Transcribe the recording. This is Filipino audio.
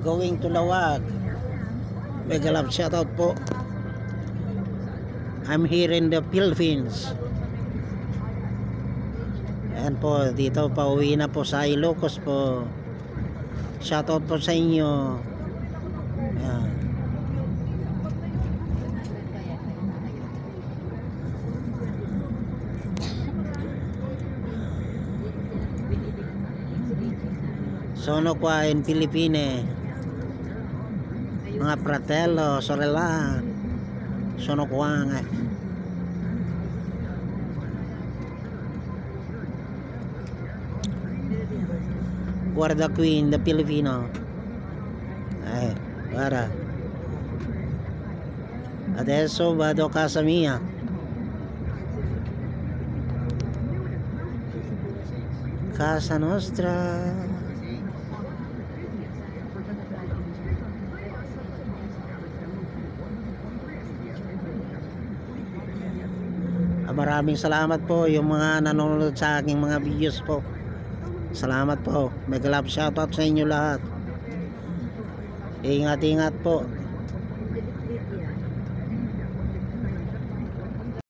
going to Lawag. Mega love shoutout po. I'm here in the Philippines. Ayan po, dito pa uwi na po sa Ilocos po. Shoutout po sa inyo. Ayan. Sono qua in Filippine, mga fratello, sorella, sono qua nga. Guarda qui in the Filipino. Guarda. Adesso vado a casa mia. Casa nostra. Maraming salamat po yung mga nanonood sa aking mga videos po. Salamat po. Mega love shoutout sa inyo lahat. Ingat-ingat po.